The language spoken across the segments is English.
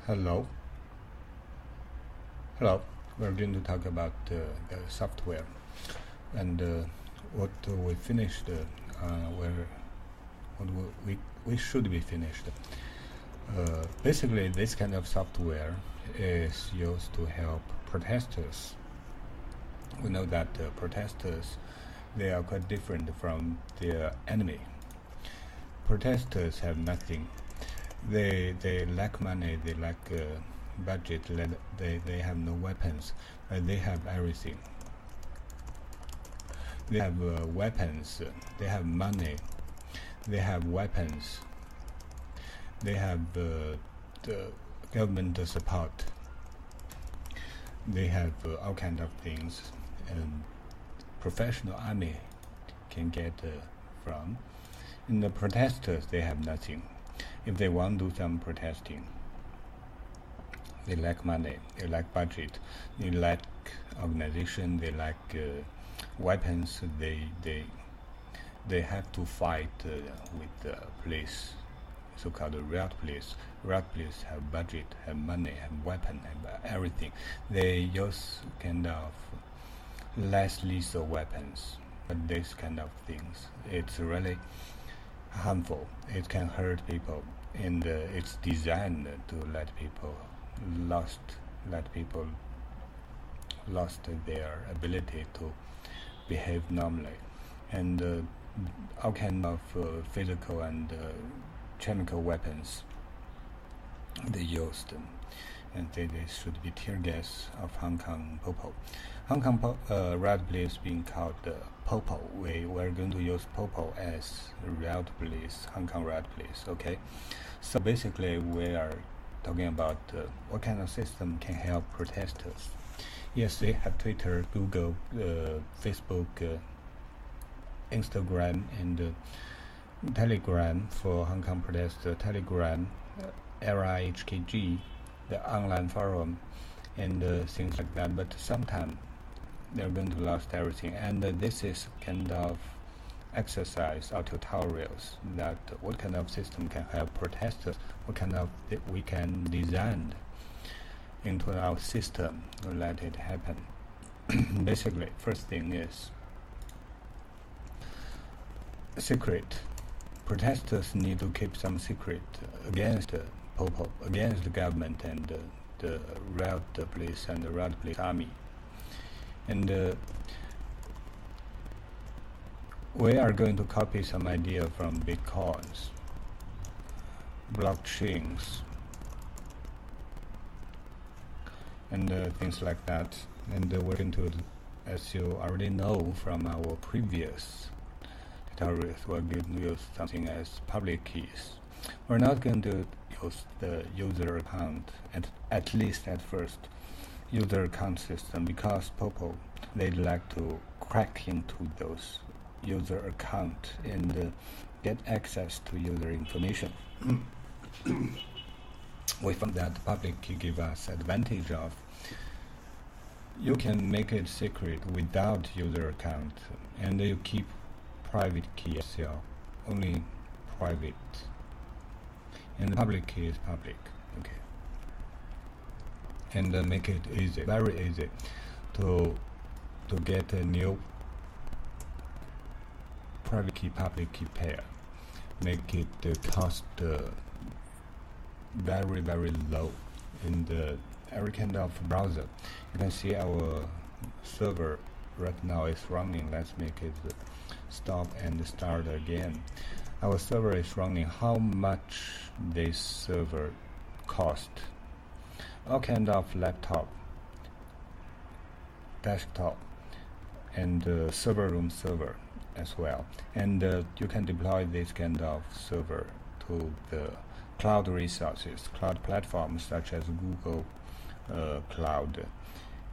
Hello. Hello. We're going to talk about the software and what we finished, where what we should be finished. Basically, this kind of software is used to help protesters. We know that protesters, they are quite different from their enemy. Protesters have nothing. They lack money. They lack budget. They have no weapons. They have everything. They have weapons. They have money. They have weapons. They have the government support. They have all kinds of things, and professional army can get from. And the protesters, they have nothing. If they want to do some protesting, they lack money, they lack budget, they lack organization, they lack weapons. They have to fight with the police, so-called riot police. Riot police have budget, have money, have weapon, have everything. They use kind of less lethal weapons, but this kind of things, it's really harmful. It can hurt people, and it's designed to let people lost their ability to behave normally, and all kind of physical and chemical weapons they used, and they should be tear gas of Hong Kong Popo. Hong Kong riot police being called Popo. We're going to use Popo as riot police, Hong Kong riot police. Okay, so basically we are talking about what kind of system can help protesters. Yes, they have Twitter, Google, Facebook, Instagram, and Telegram for Hong Kong protesters. Telegram, RIHKG, the online forum, and things like that. But sometimes they're going to lose everything, and this is kind of exercise or tutorials that what kind of system can help protesters, what kind of we can design into our system to let it happen. Basically, first thing is secret. Protesters need to keep some secret against Popo, against the government and the riot police and the riot police army. And we are going to copy some idea from bitcoins, blockchains, and things like that. And we're going to, as you already know from our previous tutorials, we're going to use something as public keys. We're not going to use the user account, at least at first, user account system, because Popo, they'd like to crack into those user account and get access to user information. We found that public key give us advantage of you can make it secret without user account, and you keep private key as well, only private, and the public key is public. Okay, and make it easy, very easy to get a new private key public key pair. Make it cost very low in every kind of browser. You can see our server right now is running. Let's make it stop and start again. Our server is running. How much this server cost? All kind of laptop, desktop, and server room server as well. And you can deploy this kind of server to the cloud resources, cloud platforms such as Google Cloud,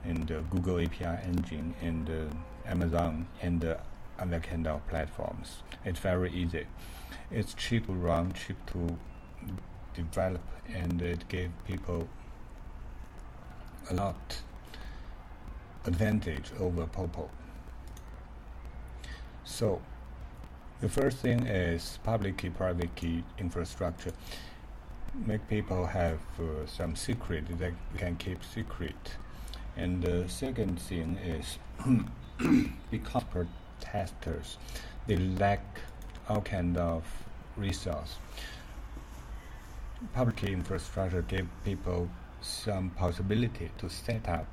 and Google API Engine, and Amazon, and other kind of platforms. It's very easy. It's cheap to run, cheap to develop, and it gives people a lot advantage over Popo. So the first thing is public key, private key infrastructure. make people have some secret that can keep secret. And the second thing is because protesters, they lack all kind of resource. Public key infrastructure give people some possibility to set up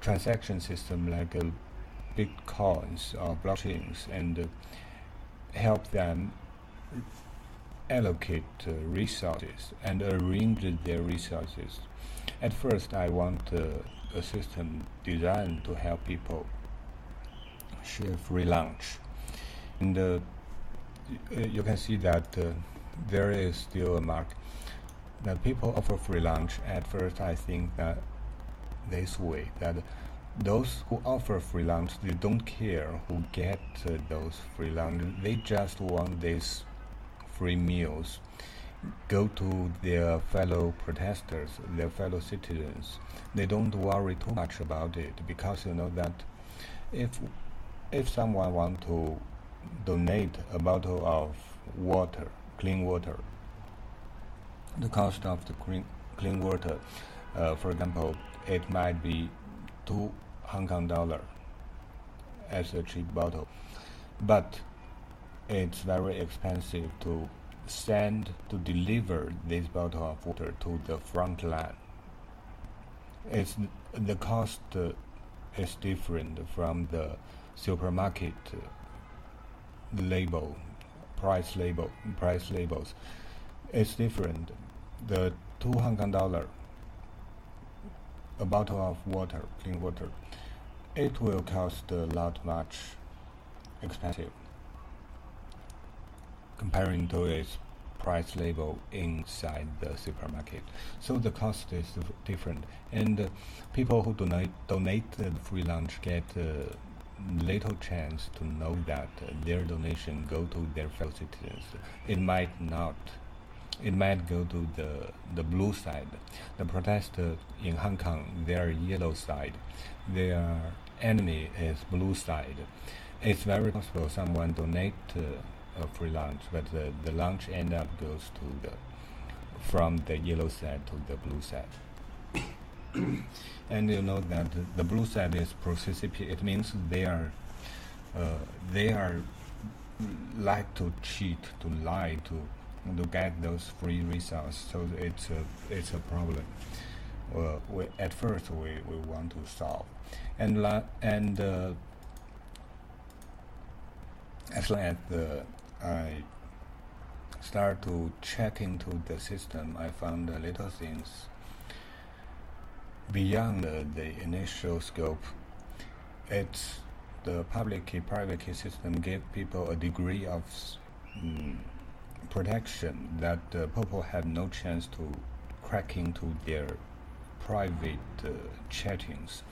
transaction system like bitcoins or blockchains and help them allocate resources and arrange their resources. At first, I want a system designed to help people share free lunch. And you can see that there is still a market that people offer free lunch. At first, I think that this way, that those who offer free lunch, they don't care who get those free lunch. They just want these free meals go to their fellow protesters, their fellow citizens. They don't worry too much about it, because you know that if someone want to donate a bottle of water, clean water, the cost of the clean water, for example, it might be $2 as a cheap bottle, but it's very expensive to deliver this bottle of water to the front line. The cost is different from the supermarket price labels. It's different. The $200 a bottle of water, clean water, it will cost a lot much expensive comparing to its price label inside the supermarket. So the cost is different, and people who donate free lunch get little chance to know that their donation go to their fellow citizens. It might not. It might go to the blue side. The protesters in Hong Kong, they are yellow side. Their enemy is blue side. It's very possible someone donate a free lunch, but the lunch end up goes to from the yellow side to the blue side. And you know that the blue side is pro-CCP. It means they are like to cheat, to lie, to get those free resources. So it's a problem. At first we want to solve, and as long as I start to check into the system, I found little things beyond the initial scope. It's the public key, private key system give people a degree of protection that people have no chance to crack into their private chattings.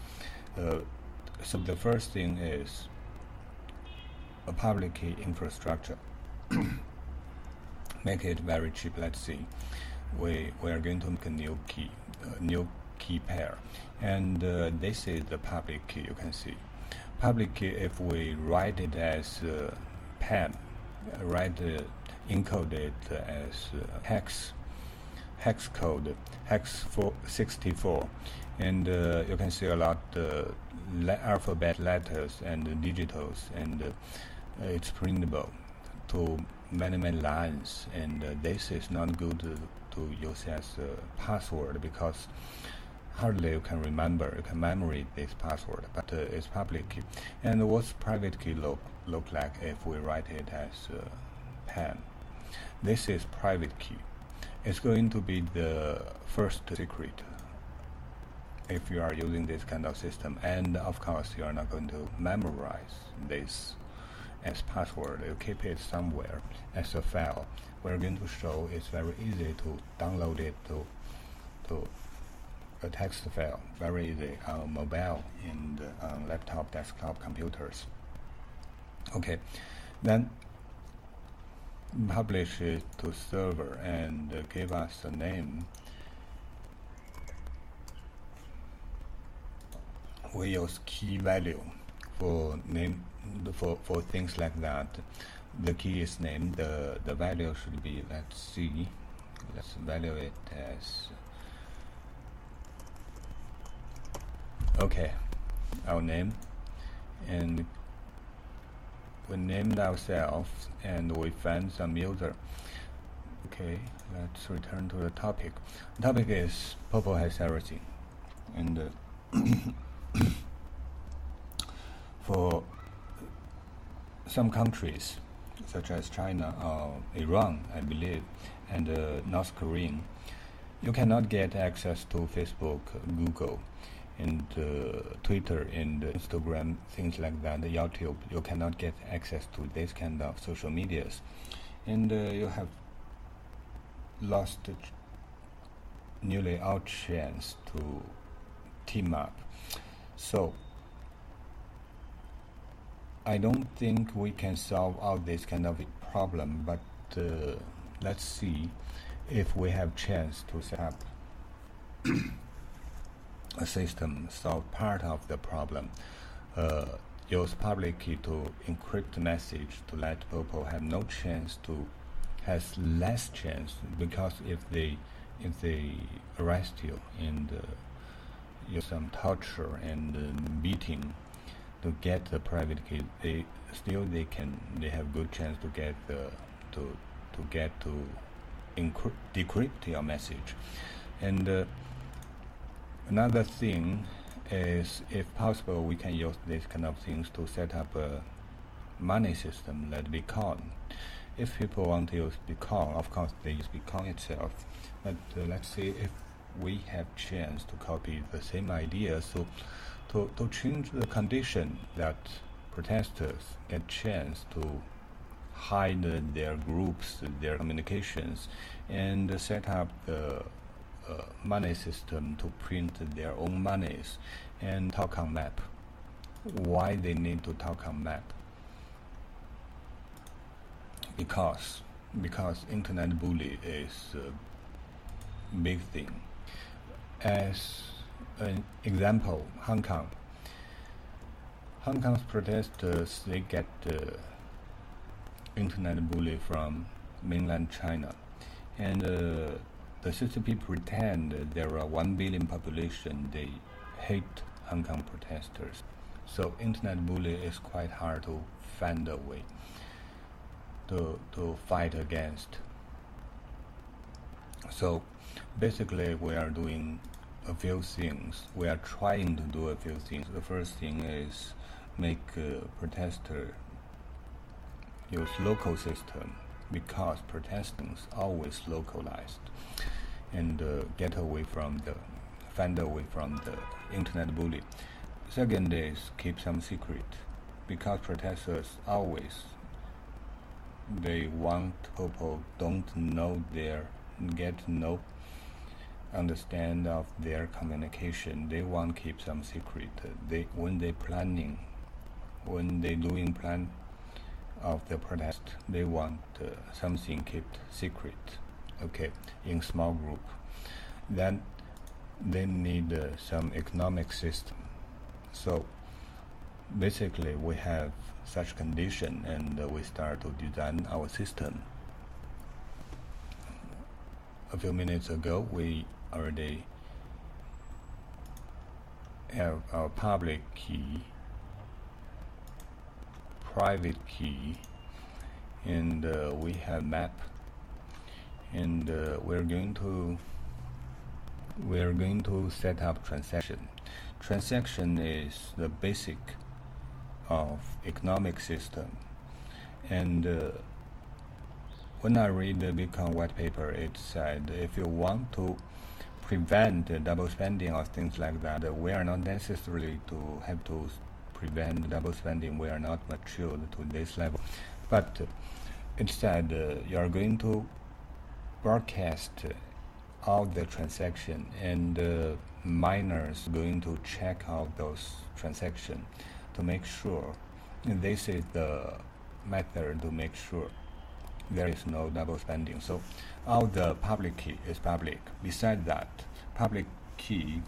So the first thing is a public key infrastructure. Make it very cheap. Let's see, we are going to make a new key pair, and this is the public key. You can see public key, if we write it as pen, encode it as hex code, hex 64, and you can see a lot alphabet letters and digitals, and it's printable to many lines, and this is not good to use as a password, because hardly you can memorize this password, but it's public key. And what's private key look like if we write it as pen? This is private key. It's going to be the first secret if you are using this kind of system, and of course you are not going to memorize this as password. You keep it somewhere as a file. We're going to show it's very easy to download it to a text file, very easy on mobile and on laptop, desktop computers. Okay, then publish it to server and give us a name. We use key value for name for things like that. The key is named, the value should be, let's see, Let's value it as okay, our name, and we named ourselves and we find some user. Okay, let's return to the topic. The topic is Popo has everything, and for some countries such as China or Iran, I believe, and North Korea, you cannot get access to Facebook, Google, and Twitter and Instagram, things like that, YouTube. You cannot get access to this kind of social medias, and you have lost nearly our chance to team up. So I don't think we can solve all this kind of problem, but let's see if we have chance to set up a system solve part of the problem. Use public key to encrypt the message to let people have no chance to has less chance, because if they arrest you and use some torture and beating to get the private key, they have good chance to get to decrypt your message. And another thing is, if possible, we can use these kind of things to set up a money system like Bitcoin. If people want to use Bitcoin, of course they use Bitcoin itself, but let's see if we have chance to copy the same idea, so to change the condition that protesters get chance to hide their groups, their communications, and set up the money system to print their own monies and talk on map. Why they need to talk on map? Because internet bully is a big thing. As an example, Hong Kong's protesters, they get internet bully from mainland China, and the CCP pretend there are 1 billion population. They hate Hong Kong protesters, so internet bully is quite hard to find a way to fight against. So basically we are doing a few things. We are trying to do a few things. The first thing is make protester use local system, because protesting is always localized, and find away from the internet bully. Second is keep some secret, because protesters always they want people don't know understand of their communication. They want to keep some secret. When they doing plan of the protest, they want something kept secret, okay, in small group. Then they need some economic system. So basically we have such condition, and we start to design our system. A few minutes ago we already have our public key, private key, and we have map, and we're going to set up transaction. Transaction is the basic of economic system, and when I read the Bitcoin white paper, it said if you want to prevent double spending or things like that, we are not necessarily to have to prevent double spending. We are not matured to this level, but it said you are going to broadcast all the transaction, and miners going to check out those transactions to make sure. And this is the method to make sure there is no double spending. So all the public key is public. Besides that, public key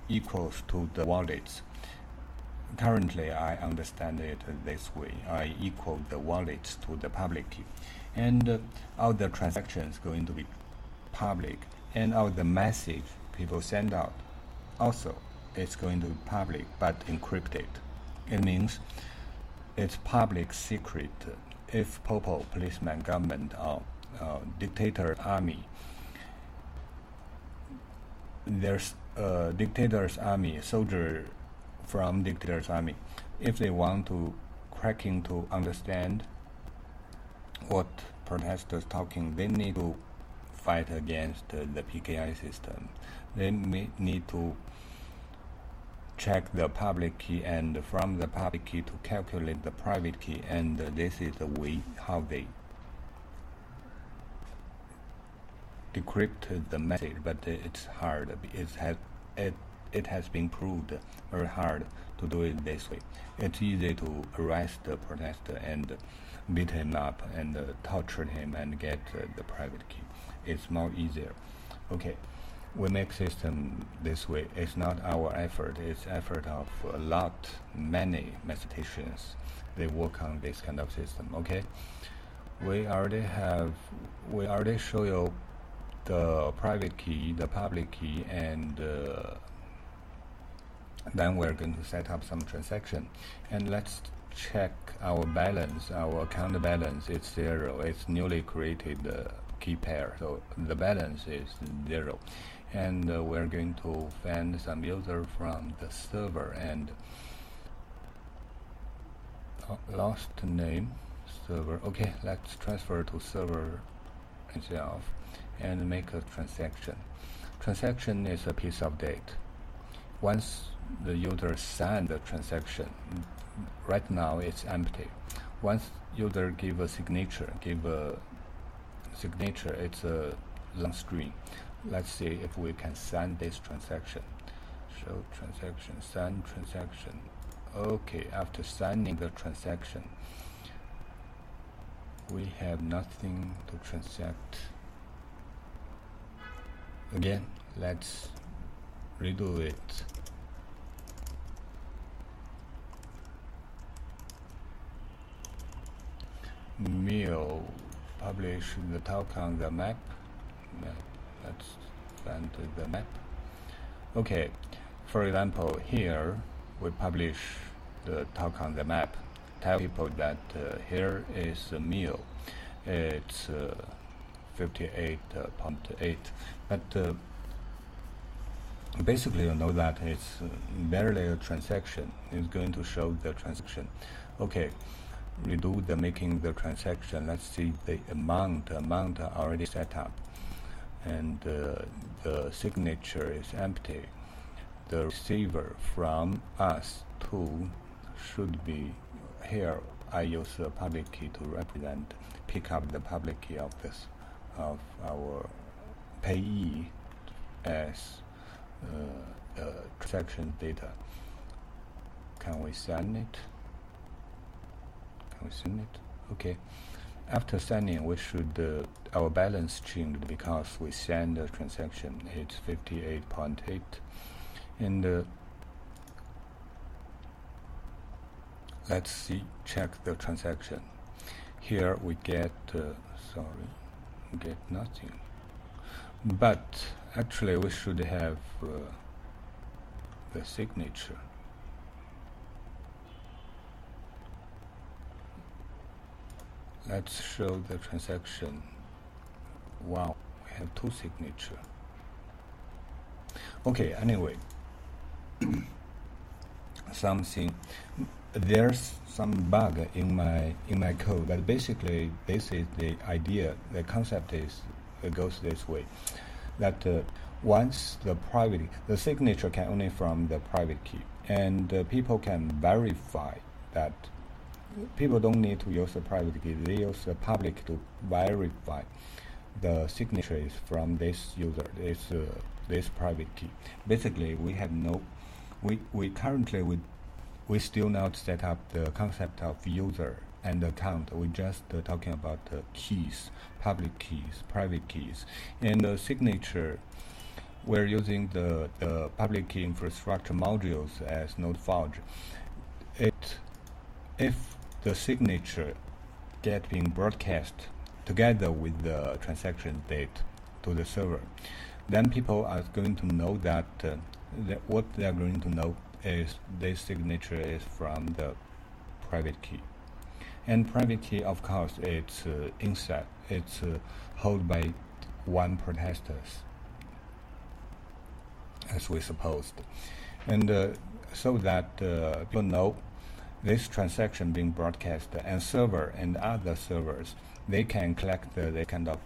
equals to the wallets. Currently I understand it this way. I equal the wallets to the public key, and all the transactions going to be public, and out the message people send out also it's going to be public but encrypted. It means it's public secret. If popo, policeman, government, or dictator army, there's a dictator's army, soldier from dictator's army, if they want to cracking to understand what protesters talking, they need to fight against the PKI system. They may need to check the public key, and from the public key to calculate the private key, and this is the way how they decrypt the message. But it's hard. It has been proved very hard to do it this way. It's easy to arrest the protester and beat him up and torture him and get the private key. It's more easier. Okay, we make system this way. It's not our effort. It's effort of many mathematicians. They work on this kind of system. Okay, we already show you the private key, the public key, and then we're going to set up some transaction. And let's check our balance, our account balance. It's 0. It's newly created key pair, so the balance is 0. And we're going to find some user from the server and lost name server. Okay, let's transfer to server itself and make a transaction. Transaction is a piece of data. Once the user signs the transaction, right now it's empty. Once user give a signature, it's a long string. Let's see if we can sign this transaction. Show transaction, sign transaction. Okay, after signing the transaction, we have nothing to transact. Again, let's redo it. Mail, publish the talk on the map. Let's find the map. Okay, for example, here we publish the talk on the map. Tell people that here is a meal. It's 58.8, but basically you know that it's barely a transaction. It's going to show the transaction. Okay, redo the making the transaction. Let's see the amount already set up, and the signature is empty. The receiver from us to should be here. I use the public key to represent, pick up the public key of our payee as the transaction data. Can we send it? Okay. After sending, we should our balance changed because we send the transaction. It's 58.8, and let's see. Check the transaction. Here we get get nothing. But actually, we should have the signature. Let's show the transaction. Wow, we have 2 signatures. Okay, anyway, there's some bug in my code, but basically this is the idea. The concept is it goes this way, that once the signature can only from the private key, and people can verify that. People don't need to use the private key. They use the public to verify the signature is from this user, this private key. Basically, we have we still not set up the concept of user and account. We just talking about keys, public keys, private keys, and the signature. We're using the public key infrastructure modules as node forge. If the signature get being broadcast together with the transaction date to the server. Then people are going to know that, what they are going to know is this signature is from the private key. And private key, of course, it's inside. It's held by one protester, as we supposed. And so that people know this transaction being broadcast, and server and other servers, they can collect the kind of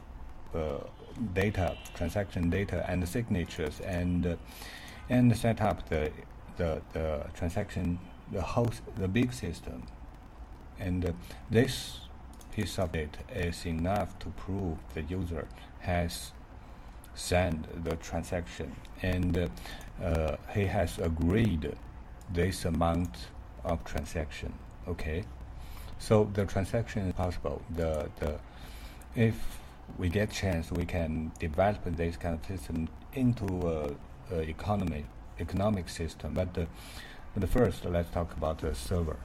data, transaction data, and the signatures, and set up the transaction, the big system. And this piece of data is enough to prove the user has sent the transaction, and he has agreed this amount of transaction. Okay, so the transaction is possible. If we get chance, we can develop this kind of system into economic system. But first, let's talk about the server.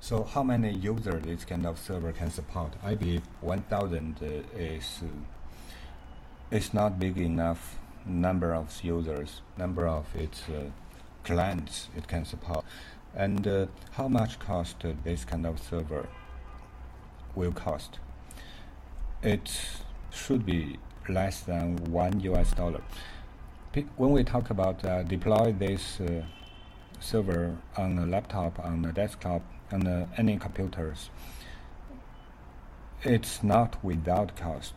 So how many users this kind of server can support? I believe 1,000 is not big enough number of users, number of its clients it can support. And how much cost this kind of server will cost? It should be less than $1. When we talk about deploy this server on a laptop, on a desktop, on any computers, it's not without cost.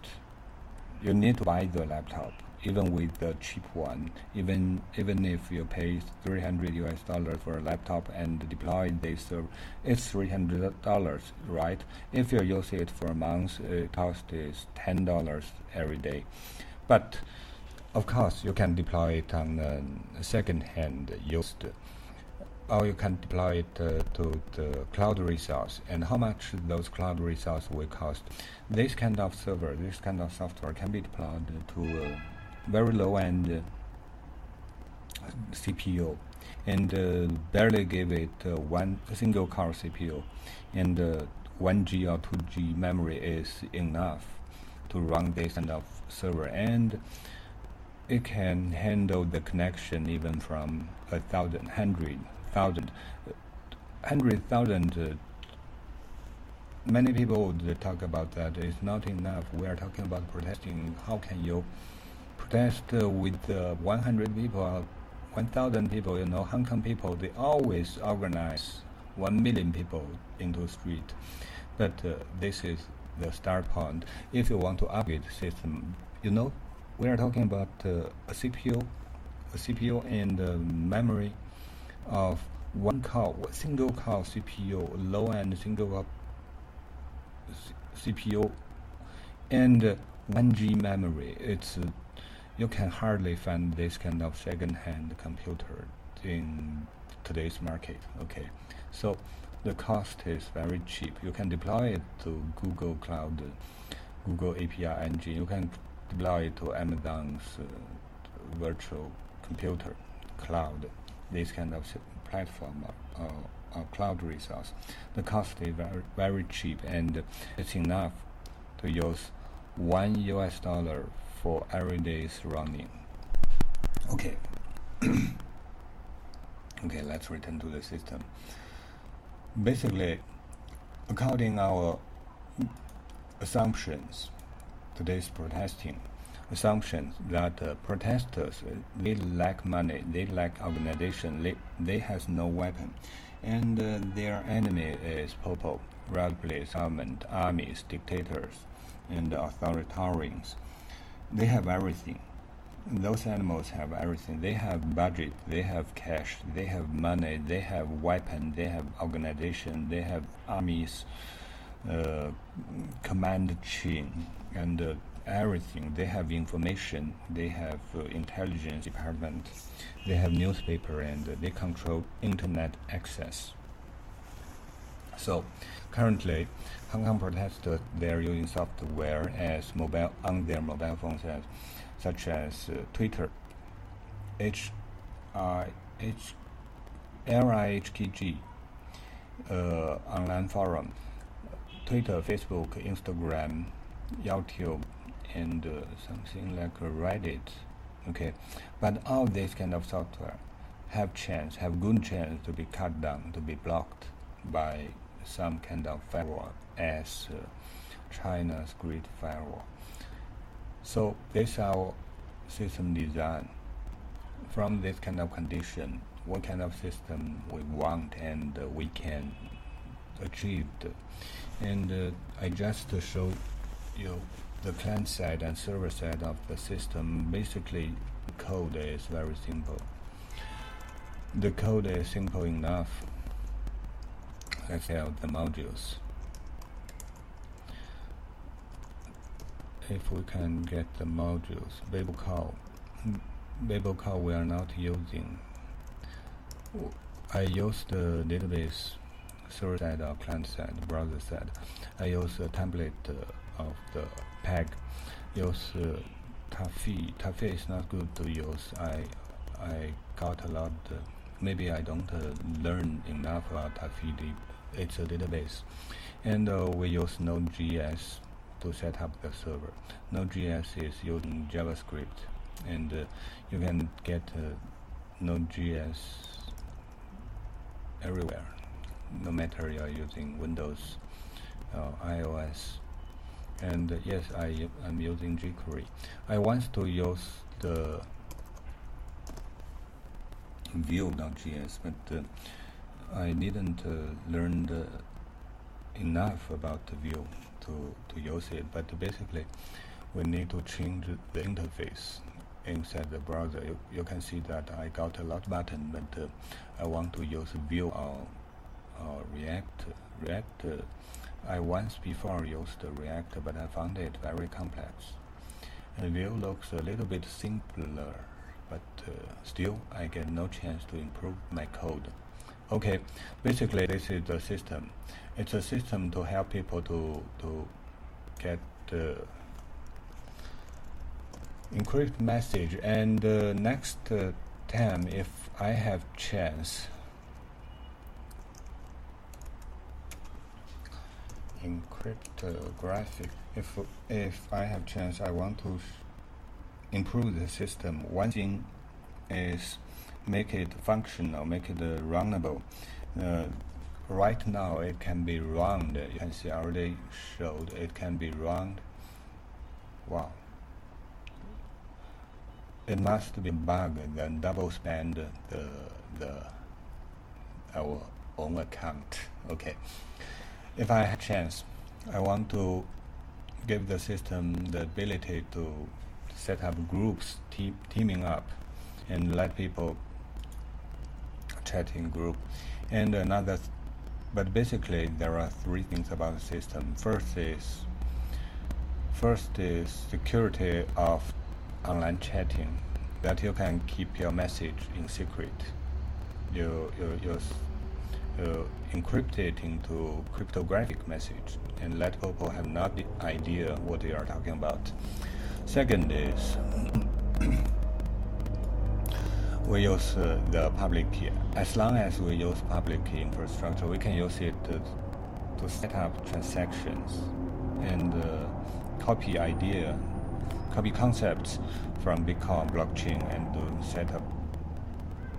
You need to buy the laptop, even with the cheap one. Even if you pay $300 for a laptop and deploy this server, it's $300, right? If you use it for a month, it cost is $10 every day. But of course, you can deploy it on second-hand used, or you can deploy it to the cloud resource. And how much those cloud resources will cost? This kind of server, this kind of software can be deployed to very low-end CPU, and barely give it one single core CPU, and 1G or 2G memory is enough to run this kind of server, and it can handle the connection even from 1,000, 100,000. Many people would talk about that. It's not enough. We are talking about protesting. How can you protest with 100 people or 1,000 people? You know, Hong Kong people, they always organize 1 million people into the street. But this is the start point. If you want to upgrade the system, you know, we are talking about a CPU and memory of single core CPU, low-end single core CPU, and 1G memory. It's you can hardly find this kind of second-hand computer in today's market. Okay, so the cost is very cheap. You can deploy it to Google Cloud, Google API engine. You can deploy it to Amazon's virtual computer cloud. This kind of platform or cloud resource. The cost is very, very cheap, and it's enough to use $1 for every day's running. Okay. Okay, let's return to the system. Basically, according our assumptions, today's protesting assumptions that protesters, they lack money, they lack organization, they has no weapon, and their enemy is people, role-play government, armies, dictators, and authoritarians. They have everything. Those animals have everything. They have budget, they have cash, they have money, they have weapon, they have organization, they have armies, command chain, and everything. They have information, they have intelligence department, they have newspaper, and they control internet access. So currently, Hong Kong protesters, they are using software as mobile on their mobile phones, such as Twitter, LIHKG, online forum, Twitter, Facebook, Instagram, YouTube, and something like Reddit. Okay, but all this kind of software have good chance to be cut down, to be blocked by some kind of firewall, as China's Great Firewall. So this is our system design. From this kind of condition, what kind of system we want and we can achieve. And I just show you the client side and server side of the system. Basically, the code is very simple. The code is simple enough. Let's have the modules. If we can get the modules, Babel call we are not using. I use the database server side or client side, browser side. I use a template of the PAG. Use Taffy. Taffy is not good to use. I got a lot. Maybe I don't learn enough about Taffy. It's a database, and we use Node.js to set up the server. Node.js is using JavaScript, and you can get Node.js everywhere, no matter you are using Windows, iOS. And yes, I'm using jQuery. I want to use the Vue.js, but I didn't learn enough about the Vue to use it. But basically, we need to change the interface inside the browser. You can see that I got a lot button, but I want to use Vue or React. I once before used React, but I found it very complex. And Vue looks a little bit simpler, but still I get no chance to improve my code. Okay, basically this is the system. It's a system to help people to get encrypt message. And next time, if I have chance, cryptographic. If I have chance, I want to improve the system. One thing is make it functional, make it runnable. Right now it can be run. You can see I already showed it can be run. Wow. It must be bug, then double spend our own account. Okay. If I have chance, I want to give the system the ability to set up groups, teaming up, and let people chat in group. And another, but basically there are three things about the system. First is security of online chatting, that you can keep your message in secret. You encrypt it into cryptographic message and let people have no idea what you are talking about. Second is we use the public key. As long as we use public key infrastructure, we can use it to set up transactions and copy concepts from Bitcoin blockchain and to set up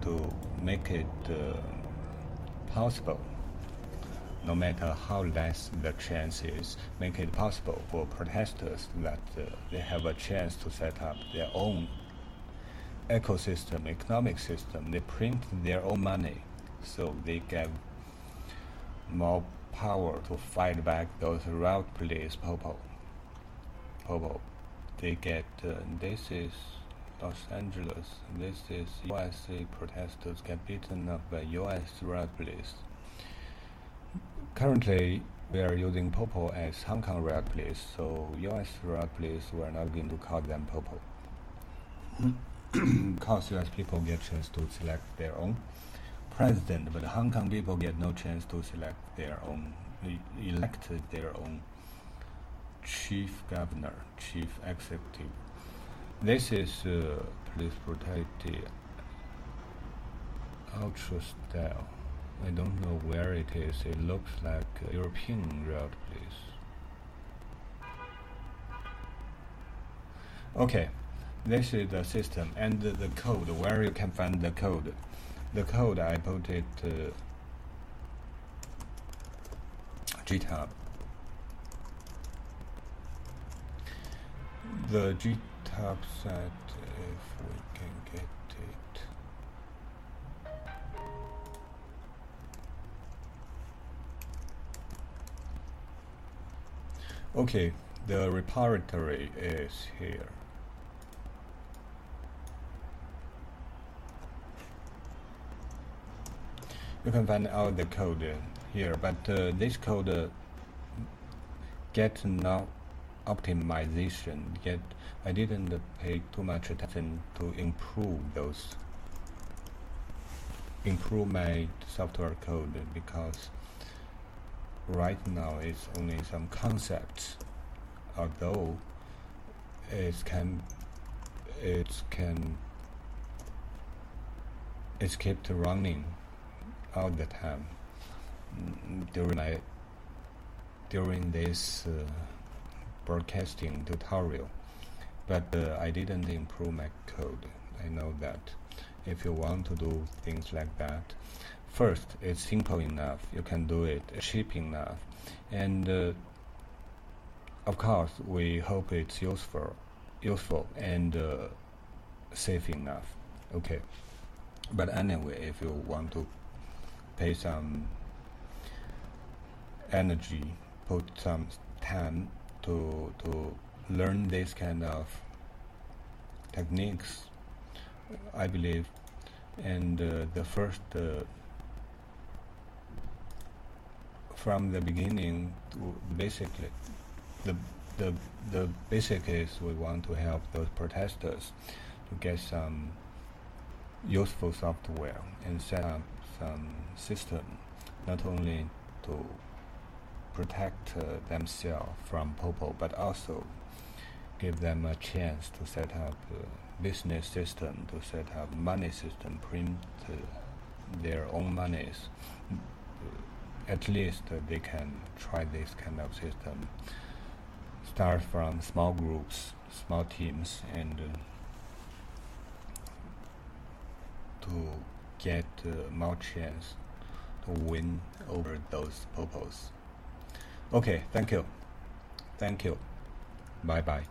to make it possible, no matter how less the chance is, make it possible for protesters that they have a chance to set up their own ecosystem, economic system. They print their own money, so they get more power to fight back those route police people. They get, this is Los Angeles, this is USA protesters get beaten up by US route police. Currently, we are using Popo as Hong Kong route police, so US route police, we are not going to call them Popo. Because US people get chance to select their own president, but Hong Kong people get no chance to select their own, elect their own chief governor, chief executive. This is police brutality ultra style. I don't know where it is. It looks like European route police. Okay, this is the system and the code, where you can find the code. The code I put it GitHub. The GitHub site, if we can get it. Okay, the repository is here. You can find out the code here, but this code get no optimization yet. I didn't pay too much attention to improve my software code, because right now it's only some concepts, although it's kept running all the time during this broadcasting tutorial, but I didn't improve my code. I know that if you want to do things like that, first, it's simple enough, you can do it, cheap enough, and of course we hope it's useful and safe enough. Okay, but anyway, if you want to pay some energy, put some time to learn this kind of techniques, I believe, and the first from the beginning to basically the basic is we want to help those protesters to get some useful software and set up some system, not only to protect themselves from Popo, but also give them a chance to set up a business system, to set up money system, print their own monies. At least they can try this kind of system. Start from small groups, small teams, and to get more chance to win over those Popos. Okay, thank you. Bye bye.